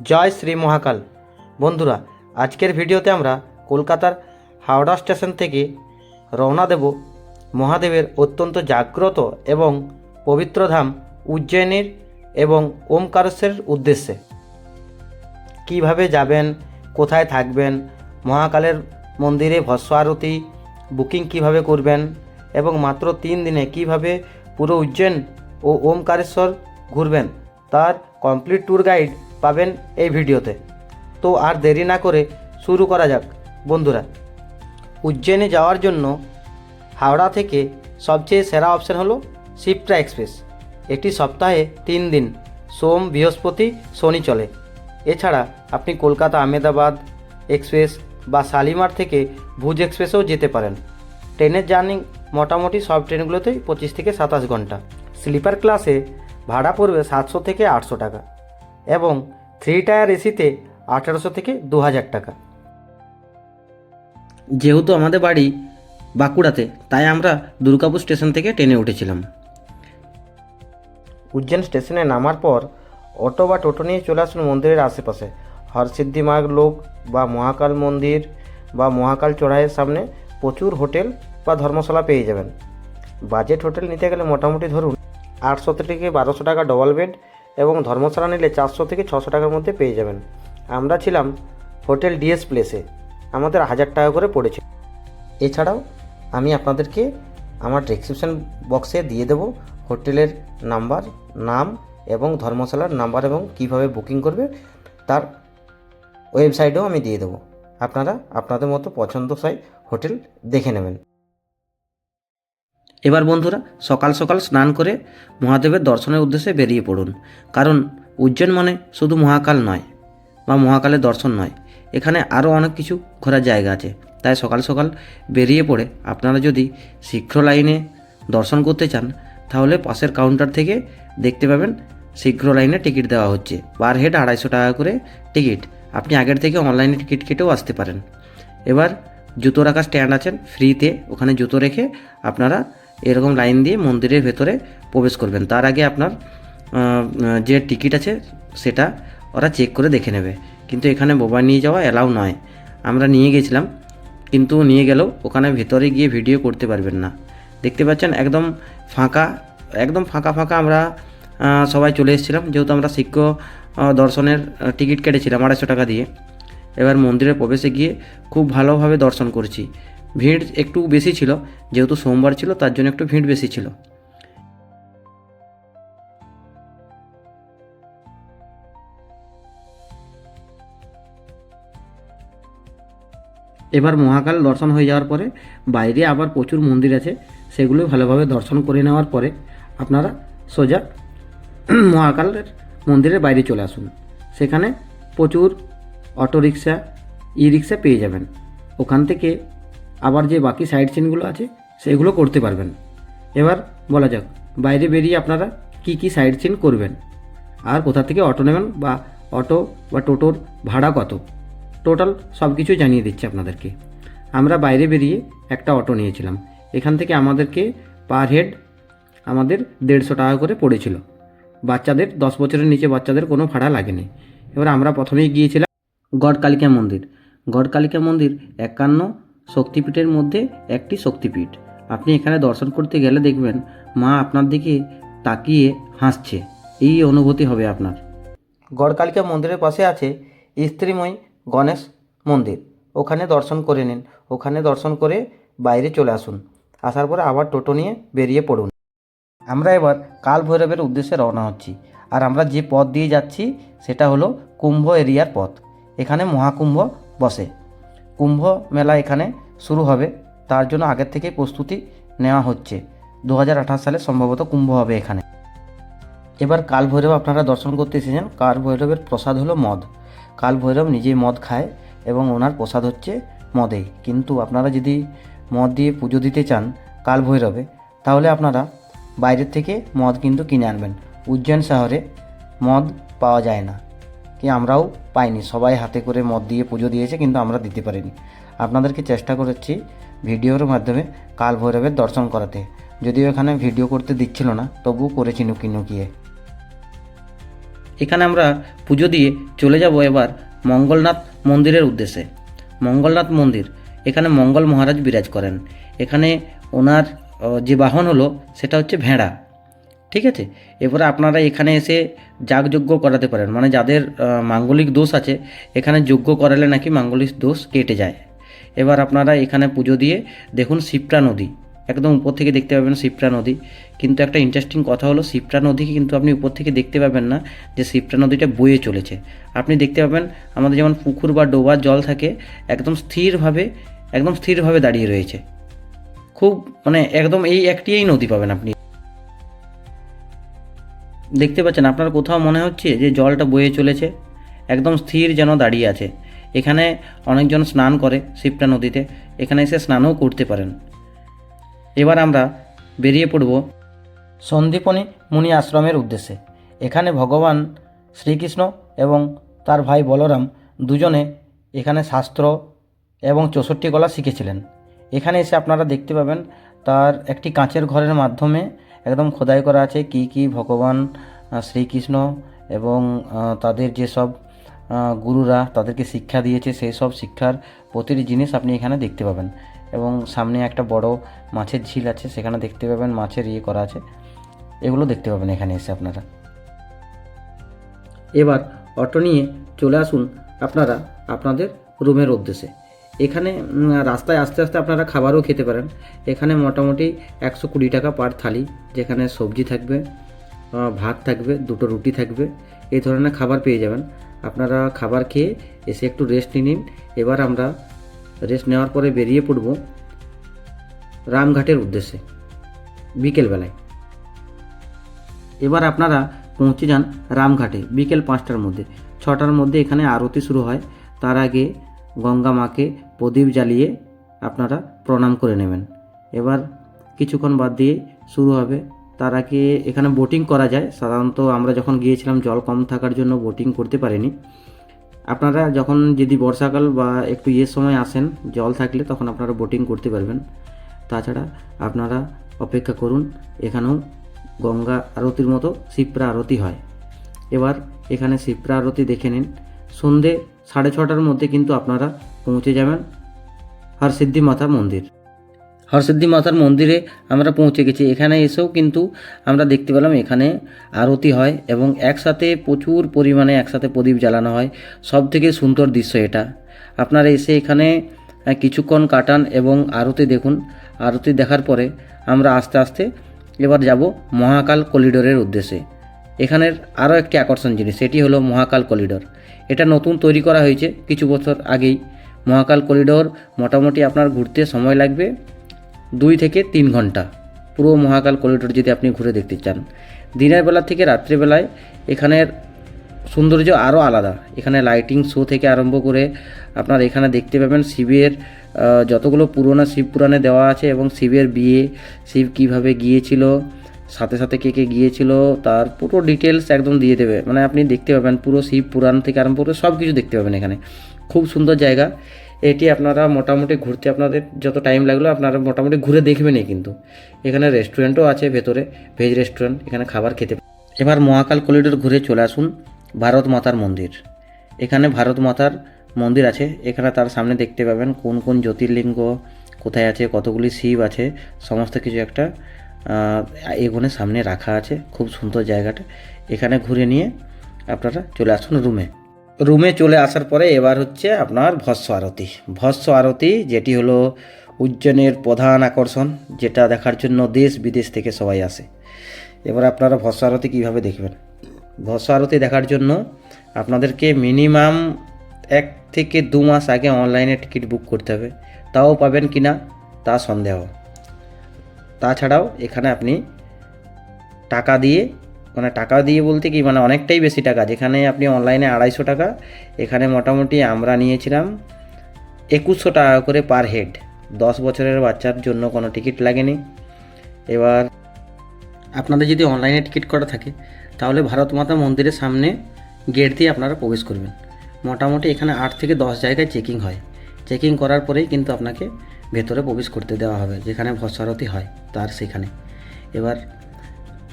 জয় শ্রী মহাকাল। বন্ধুরা, আজকের ভিডিওতে আমরা কলকাতার হাওড়া স্টেশন থেকে রওনা দেব মহাদেবের অত্যন্ত জাগ্রত এবং পবিত্র ধাম উজ্জয়িনীর এবং ওমকারেশ্বরের উদ্দেশ্যে। কিভাবে যাবেন, কোথায় থাকবেন, মহাকালের মন্দিরে ভস্ম আরতি বুকিং কিভাবে করবেন এবং মাত্র 3 দিনে কিভাবে পুরো উজ্জয়ন ও ওমকারেশ্বর ঘুরবেন তার কমপ্লিট ট্যুর গাইড পাবেন এই ভিডিওতে। তো আর দেরি না করে শুরু করা যাক। বন্ধুরা, উজ্জয়িনে যাওয়ার জন্য হাওড়া থেকে সবচেয়ে সেরা অপশন হলো শিপ্রা এক্সপ্রেস। এটি সপ্তাহে 3 দিন সোম, বৃহস্পতি, শনি চলে। এছাড়া আপনি কলকাতা আহমেদাবাদ এক্সপ্রেস বা শালিমার থেকে ভুজ এক্সপ্রেসেও যেতে পারেন। ট্রেনের জার্নি মোটামুটি সব ট্রেনগুলোতেই 25 থেকে 27 ঘন্টা। স্লিপার ক্লাসে ভাড়া পড়বে 700 থেকে 800 টাকা এবং 3 টায়ার এসিতে 1800 থেকে 2000 টাকা। যেহেতু আমাদের বাড়ি বাঁকুড়াতে, তাই আমরা দুর্গাপুর স্টেশন থেকে ট্রেনে উঠেছিলাম। উজ্জয়ন স্টেশনে নামার পর অটো বা টোটো নিয়ে চলে আসুন মন্দিরের আশেপাশে। হরসিদ্ধি মার্গ লোক বা মহাকাল মন্দির বা মহাকাল চড়াইয়ের সামনে প্রচুর হোটেল বা ধর্মশালা পেয়ে যাবেন। বাজেট হোটেল নিতে গেলে মোটামুটি ধরুন 800 থেকে 1200 টাকা ডবল বেড এবং ধর্মশালা নিলে 400 থেকে 600 টাকার মধ্যে পেয়ে যাবেন। আমরা ছিলাম হোটেল ডিএস প্লেসে, আমাদের 1000 টাকা করে পড়েছে। এছাড়াও আমি আপনাদেরকে আমার ডেসক্রিপশন বক্সে দিয়ে দেব হোটেলের নাম্বার, নাম এবং ধর্মশালার নাম্বার এবং কিভাবে বুকিং করবে তার ওয়েবসাইটেও আমি দিয়ে দেবো। আপনারা আপনাদের মতো পছন্দসই হোটেল দেখে নেবেন। এবার বন্ধুরা, সকাল সকাল স্নান করে মহাদেবের দর্শনের উদ্দেশ্যে বেরিয়ে পড়ুন। কারণ উজ্জয়ন মানে শুধু মহাকাল নয় বা মহাকালের দর্শন নয়, এখানে আরও অনেক কিছু ঘোরার জায়গা আছে। তাই সকাল সকাল বেরিয়ে পড়ে আপনারা যদি শীঘ্র লাইনে দর্শন করতে চান তাহলে পাশের কাউন্টার থেকে দেখতে পাবেন শীঘ্র লাইনে টিকিট দেওয়া হচ্ছে। পার হেড 250 টাকা করে টিকিট। আপনি আগের থেকে অনলাইনে টিকিট কেটেও আসতে পারেন। এবার জুতো রাখার স্ট্যান্ড আছেন ফ্রিতে, ওখানে জুতো রেখে আপনারা এরকম লাইন দিয়ে মন্দিরের ভেতরে প্রবেশ করবেন। তার আগে আপনার যে টিকিট আছে সেটা ওরা চেক করে দেখে নেবে। কিন্তু এখানে মোবাইল নিয়ে যাওয়া অ্যালাউ নয়। আমরা নিয়ে গেছিলাম, কিন্তু নিয়ে গেলেও ওখানে ভেতরে গিয়ে ভিডিও করতে পারবেন না। দেখতে পাচ্ছেন একদম ফাঁকা, একদম ফাঁকা ফাঁকা আমরা সবাই চলে এসেছিলাম। যেহেতু আমরা শীঘ্র দর্শনের টিকিট কেটেছিলাম 250 টাকা দিয়ে। এবার মন্দিরে প্রবেশে গিয়ে খুব ভালোভাবে দর্শন করছি। ভিড় একটু বেশি ছিল, যেহেতু সোমবার ছিল তার জন্য একটু ভিড় বেশি ছিল। এবার মহাকাল দর্শন হয়ে যাওয়ার পরে বাইরে আবার প্রচুর মন্দির আছে, সেগুলো ভালোভাবে দর্শন করে নেওয়ার পরে আপনারা সোজা মহাকালের মন্দিরের বাইরে চলে আসুন। সেখানে প্রচুর অটোরিকশা, ই রিক্সা পেয়ে যাবেন। ওখান থেকে আবার যে বাকি সাইড সিনগুলো আছে সেগুলো করতে পারবেন। এবার বলা যাক বাইরে বেরিয়ে আপনারা কি কি সাইড সিন করবেন আর কোথা থেকে অটো নেবেন বা অটো বা টোটোর ভাড়া কত, টোটাল সব কিছু জানিয়ে দিচ্ছি আপনাদেরকে। আমরা বাইরে বেরিয়ে একটা অটো নিয়েছিলাম। এখান থেকে আমাদেরকে পার হেড আমাদের 150 টাকা করে পড়েছিল। বাচ্চাদের 10 বছরের নিচে বাচ্চাদের কোনো ভাড়া লাগেনি। এবার আমরা প্রথমেই গিয়েছিলাম গড়কালিকা মন্দির। গড়কালিকা মন্দির 51 শক্তিপীঠের মধ্যে একটি শক্তিপীঠ। আপনি এখানে দর্শন করতে গেলে দেখবেন মা আপনার দিকে তাকিয়ে হাসছে, এই অনুভূতি হবে আপনার। গড়কালিকা মন্দিরের পাশে আছে স্ত্রীময়ী গণেশ মন্দির, ওখানে দর্শন করে নিন। ওখানে দর্শন করে বাইরে চলে আসুন। আসার পরে আবার টোটো নিয়ে বেরিয়ে পড়ুন। আমরা এবার কাল ভৈরবের উদ্দেশ্যে রওনা হচ্ছি। আর আমরা যে পথ দিয়ে যাচ্ছি সেটা হলো কুম্ভ এরিয়ার পথ। এখানে মহাকুম্ভ বসে, কুম্ভ মেলা এখানে শুরু হবে, তার জন্য আগের থেকে প্রস্তুতি নেওয়া হচ্ছে। 2028 সালে সম্ভবত কুম্ভ হবে এখানে। এবার কাল ভৈরব আপনারা দর্শন করতে এসেছেন। কাল ভৈরবের প্রসাদ হলো মদ। কাল ভৈরব নিজেই মদ খায় এবং ওনার প্রসাদ হচ্ছে মদেই। কিন্তু আপনারা যদি মদ দিয়ে পুজো দিতে চান কাল ভৈরবে, তাহলে আপনারা বাইরের থেকে মদ কিন্তু কিনে আনবেন। উজ্জয়ন শহরে মদ পাওয়া যায় না, কি আমরাও পাইনি। সবাই হাতে করে মদ দিয়ে পুজো দিয়েছে, কিন্তু আমরা দিতে পারিনি। আপনাদেরকে চেষ্টা করেছি ভিডিওর মাধ্যমে কাল ভৈরবের দর্শন করাতে, যদিও এখানে ভিডিও করতে দিচ্ছিল না, তবুও করেছি নুকিয়ে নুকিয়ে। এখানে আমরা পুজো দিয়ে চলে যাব এবার মঙ্গলনাথ মন্দিরের উদ্দেশ্যে। মঙ্গলনাথ মন্দির, এখানে মঙ্গল মহারাজ বিরাজ করেন। এখানে ওনার যে বাহন হলো সেটা হচ্ছে ভেড়া, ঠিক আছে। এরপরে আপনারা এখানে এসে যাগযজ্ঞ করাতে পারেন, মানে যাদের মাঙ্গলিক দোষ আছে এখানে যজ্ঞ করালে নাকি মাঙ্গলিক দোষ কেটে যায়। এবার আপনারা এখানে পুজো দিয়ে দেখুন শিপ্রা নদী, একদম উপর থেকে দেখতে পাবেন শিপ্রা নদী। কিন্তু একটা ইন্টারেস্টিং কথা হলো শিপ্রা নদীকে কিন্তু আপনি উপর থেকে দেখতে পাবেন না, যে শিপ্রা নদীটা বয়ে চলেছে। আপনি দেখতে পাবেন আমাদের যেমন পুকুর বা ডোবার জল থাকে, একদম স্থিরভাবে দাঁড়িয়ে রয়েছে। খুব মানে একদম এই একটিই নদী পাবেন আপনি, দেখতে পাচ্ছেন। আপনার কোথাও মনে হচ্ছে যে জলটা বয়ে চলেছে, একদম স্থির যেন দাঁড়িয়ে আছে। এখানে অনেকজন স্নান করে শিপ্রা নদীতে, এখানে এসে স্নানও করতে পারেন। এবার আমরা বেরিয়ে পড়ব সন্দীপনী মুনি আশ্রমের উদ্দেশ্যে। এখানে ভগবান শ্রীকৃষ্ণ এবং তার ভাই বলরাম দুজনে এখানে শাস্ত্র এবং 64 কলা শিখেছিলেন। এখানে এসে আপনারা দেখতে পাবেন তার একটি কাঁচের ঘরের মাধ্যমে একদম খোদাই করা আছে কি ভগবান শ্রীকৃষ্ণ এবং তাদের যেসব গুরুরা তাদেরকে শিক্ষা দিয়েছে, সেই সব শিক্ষার প্রতিটি জিনিস আপনি এখানে দেখতে পাবেন। এবং সামনে একটা বড় মাছের ঝিল আছে, সেখানে দেখতে পাবেন মাছের করা আছে, এগুলো দেখতে পাবেন এখানে এসে আপনারা। এবার অটো নিয়ে চলে আসুন আপনারা আপনাদের রুমের উদ্দেশ্যে। এখানে রাস্তায় আস্তে আস্তে আপনারা খাবারও খেতে পারেন। এখানে মোটামুটি 120 টাকা পার থালি, যেখানে সবজি থাকবে, ভাত থাকবে, 2টো রুটি থাকবে, এই ধরনের খাবার পেয়ে যাবেন। আপনারা খাবার খেয়ে এসে একটু রেস্ট নিন। এবার আমরা রেস্ট নেওয়ার পরে বেরিয়ে পড়ব রামঘাটের উদ্দেশ্যে বিকেলবেলায়। এবার আপনারা পৌঁছে যান রামঘাটে বিকেল 5টার মধ্যে। 6টার মধ্যে এখানে আরতি শুরু হয়। তার আগে গঙ্গা মাকে প্রদীপ জ্বালিয়ে আপনারা প্রণাম করে নেবেন। এবার কিছুক্ষণ বাদ দিয়ে শুরু হবে। তার আগে এখানে বোটিং করা যায়। সাধারণত আমরা যখন গিয়েছিলাম জল কম থাকার জন্য বোটিং করতে পারিনি। আপনারা যখন যদি বর্ষাকাল বা একটু সময় আসেন জল থাকলে, তখন আপনারা বোটিং করতে পারবেন। তাছাড়া আপনারা অপেক্ষা করুন, এখানেও গঙ্গা আরতির মতো শিপ্রা আরতি হয়। এবার এখানে শিপ্রা আরতি দেখে নিন। সন্ধে 6:30টার মধ্যে কিন্তু আপনারা পৌঁছে যাবেন হরসিদ্ধি মাতার মন্দির। হরসিদ্ধি মাতার মন্দিরে আমরা পৌঁছে গেছি। এখানে এসেও কিন্তু আমরা দেখতে পেলাম এখানে আরতি হয় এবং একসাথে প্রচুর পরিমাণে একসাথে প্রদীপ জ্বালানো হয়। সব থেকে সুন্দর দৃশ্য এটা। আপনারা এসে এখানে কিছুক্ষণ কাটান এবং আরতি দেখুন। আরতি দেখার পরে আমরা আস্তে আস্তে এবার যাব মহাকাল করিডোরের উদ্দেশ্যে। এখানের আরও একটি আকর্ষণ জিনিস, সেটি হলো মহাকাল করিডোর। এটা নতুন তৈরি করা হয়েছে কিছু বছর আগেই। মহাকাল করিডোর মোটামুটি আপনার ঘুরতে সময় লাগবে 2 থেকে 3 ঘন্টা। পুরো মহাকাল করিডোর যদি আপনি ঘুরে দেখতে চান, দিনের বেলা থেকে রাত্রিবেলায় এখানের সৌন্দর্য আরও আলাদা। এখানে লাইটিং শো থেকে আরম্ভ করে আপনার এখানে দেখতে পাবেন শিবের যতগুলো পুরোনো শিব পুরাণে দেওয়া আছে এবং শিবের বিয়ে, শিব কীভাবে গিয়েছিল, সাথে সাথে কে কে গিয়েছিল, তার পুরো ডিটেলস একদম দিয়ে দেবে। মানে আপনি দেখতে পাবেন পুরো শিব পুরাণ থেকে আরম্ভ করে সব কিছু দেখতে পাবেন এখানে। খুব সুন্দর জায়গা এটি। আপনারা মোটামুটি ঘুরতে আপনাদের যত টাইম লাগলো আপনারা মোটামুটি ঘুরে দেখবেনই। কিন্তু এখানে রেস্টুরেন্টও আছে ভেতরে, ভেজ রেস্টুরেন্ট, এখানে খাবার খেতে। এবার মহাকাল করিডোর ঘুরে চলে আসুন ভারত মাতার মন্দির। এখানে ভারত মাতার মন্দির আছে। এখানে তার সামনে দেখতে পাবেন কোন কোন জ্যোতির্লিঙ্গ কোথায় আছে, কতগুলি শিব আছে, সমস্ত কিছু একটা এগুলো সামনে রাখা আছে। খুব সুন্দর জায়গাটা। এখানে ঘুরে নিয়ে আপনারা চলে আসুন রুমে চলে আসার পরে এবার হচ্ছে আপনার ভস্ম আরতি, যেটি হলো উজ্জয়নের প্রধান আকর্ষণ, যেটা দেখার জন্য দেশ বিদেশ থেকে সবাই আসে। এবার আপনারা ভস্ম আরতি কীভাবে দেখবেন? ভস্ম আরতি দেখার জন্য আপনাদেরকে মিনিমাম 1 থেকে 2 মাস আগে অনলাইনে টিকিট বুক করতে হবে। তাও পাবেন কি না তা সন্দেহ। তাছাড়াও এখানে আপনি টাকা দিয়ে বলতে কি মানে অনেকটাই বেশি টাকা। যেখানে আপনি অনলাইনে 250 টাকা, এখানে মোটামুটি আমরা নিয়েছিলাম 2100 টাকা করে পার হেড। 10 বছরের বাচ্চার জন্য কোনো টিকিট লাগেনি। এবার আপনাদের যদি অনলাইনে টিকিট করা থাকে তাহলে ভারত মাতা মন্দিরের সামনে গেট দিয়ে আপনারা প্রবেশ করবেন। মোটামুটি এখানে 8 থেকে 10 জায়গায় চেকিং হয়। চেকিং করার পরেই কিন্তু আপনাকে ভেতরে প্রবেশ করতে দেওয়া হবে, যেখানে ভস্ম আরতি হয় তার সেখানে। এবার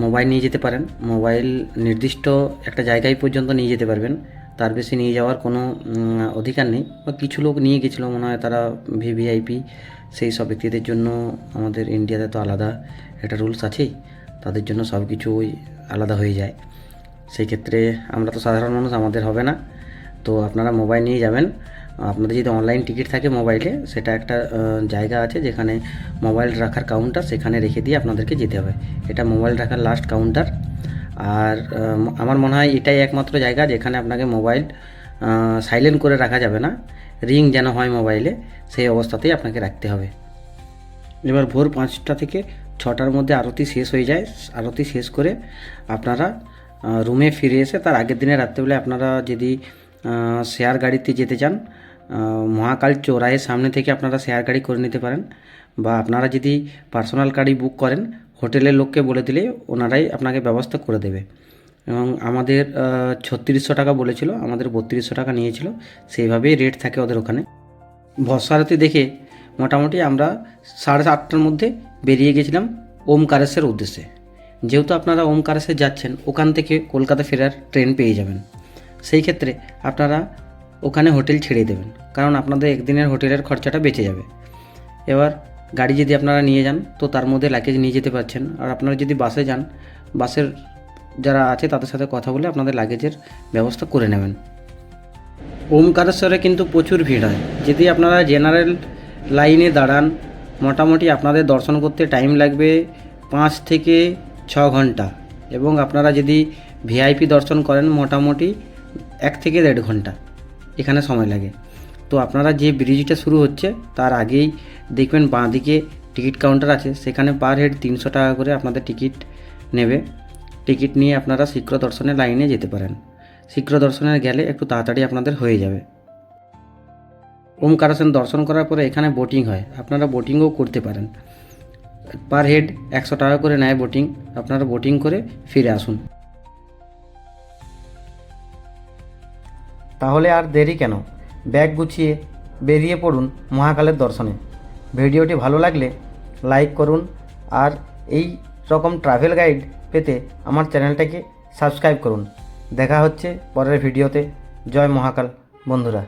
মোবাইল নিয়ে যেতে পারেন। মোবাইল নির্দিষ্ট একটা জায়গায় পর্যন্ত নিয়ে যেতে পারবেন, তার বেশি নিয়ে যাওয়ার কোনো অধিকার নেই। বা কিছু লোক নিয়ে গেছিলো, মনে হয় তারা ভিভিআইপি, সেই সব ব্যক্তিদের জন্য আমাদের ইন্ডিয়াতে তো আলাদা একটা রুলস আছেই, তাদের জন্য সব কিছুই আলাদা হয়ে যায়। সেই ক্ষেত্রে আমরা তো সাধারণ মানুষ, আমাদের হবে না। তো আপনারা মোবাইল নিয়ে যাবেন। আপনাদের যদি অনলাইন টিকিট থাকে মোবাইলে, সেটা একটা জায়গা আছে যেখানে মোবাইল রাখার কাউন্টার, সেখানে রেখে দিয়ে আপনাদেরকে যেতে হবে। এটা মোবাইল রাখার লাস্ট কাউন্টার। আর আমার মনে হয় এটাই একমাত্র জায়গা যেখানে আপনাকে মোবাইল সাইলেন্ট করে রাখা যাবে না, রিং যেন হয় মোবাইলে, সেই অবস্থাতেই আপনাকে রাখতে হবে। এবার ভোর 5টা থেকে 6টার মধ্যে আরতি শেষ হয়ে যায়। আরতি শেষ করে আপনারা রুমে ফিরে এসে তার আগের দিনে রাত্রেবেলা আপনারা যদি শেয়ার গাড়িতে যেতে চান, মহাকাল চৌরাহের সামনে থেকে আপনারা শেয়ার গাড়ি করে নিতে পারেন। বা আপনারা যদি পার্সোনাল গাড়ি বুক করেন, হোটেলের লোককে বলে দিলে ওনারাই আপনাকে ব্যবস্থা করে দেবে। এবং আমাদের 3600 টাকা বলেছিল, আমাদের 3200 টাকা নিয়েছিল, সেইভাবেই রেট থাকে ওদের ওখানে। বর্ষারতি দেখে মোটামুটি আমরা 8:30টার মধ্যে বেরিয়ে গেছিলাম ওমকারেশ্বর উদ্দেশ্যে। যেহেতু আপনারা ওমকারেশ্বর যাচ্ছেন, ওখান থেকে কলকাতা ফেরার ট্রেন পেয়ে যাবেন। সেই ক্ষেত্রে আপনারা ওখানে হোটেল ছেড়ে দেবেন, কারণ আপনাদের একদিনের হোটেলের খরচাটা বেঁচে যাবে। এবার গাড়ি যদি আপনারা নিয়ে যান তো তার মধ্যে লাগেজ নিয়ে যেতে পারছেন। আর আপনারা যদি বাসে যান, বাসের যারা আছে তাদের সাথে কথা বলে আপনাদের লাগেজের ব্যবস্থা করে নেবেন। ওমকারেশ্বরে কিন্তু প্রচুর ভিড় হয়। যদি আপনারা জেনারেল লাইনে দাঁড়ান, মোটামুটি আপনাদের দর্শন করতে টাইম লাগবে 5 থেকে 6 ঘন্টা। এবং আপনারা যদি ভিআইপি দর্শন করেন, মোটামুটি 1 থেকে 1.5 ঘন্টা এখানে সময় লাগে। তো আপনারা যে ব্রিজটা শুরু হচ্ছে তার আগেই দেখবেন বাঁদিকে টিকিট কাউন্টার আছে, সেখানে পার হেড 300 টাকা করে আপনাদের টিকিট নেবে। টিকিট নিয়ে আপনারা শীঘ্র দর্শনের লাইনে যেতে পারেন। শীঘ্র দর্শনে গেলে একটু তাড়াতাড়ি আপনাদের হয়ে যাবে। ওমকারেশ্বর দর্শন করার পরে এখানে বোটিং হয়, আপনারা বোটিংও করতে পারেন। পার হেড 100 টাকা করে নেয় বোটিং, আপনারা বোটিং করে ফিরে আসুন। তাহলে আর দেরি কেন, ব্যাগ গুছিয়ে বেরিয়ে পড়ুন মহাকালের দর্শনে। ভিডিওটি ভালো লাগলে লাইক করুন, আর এই রকম ট্রাভেল গাইড পেতে আমার চ্যানেলটাকে সাবস্ক্রাইব করুন। দেখা হচ্ছে পরের ভিডিওতে। জয় মহাকাল বন্ধুরা।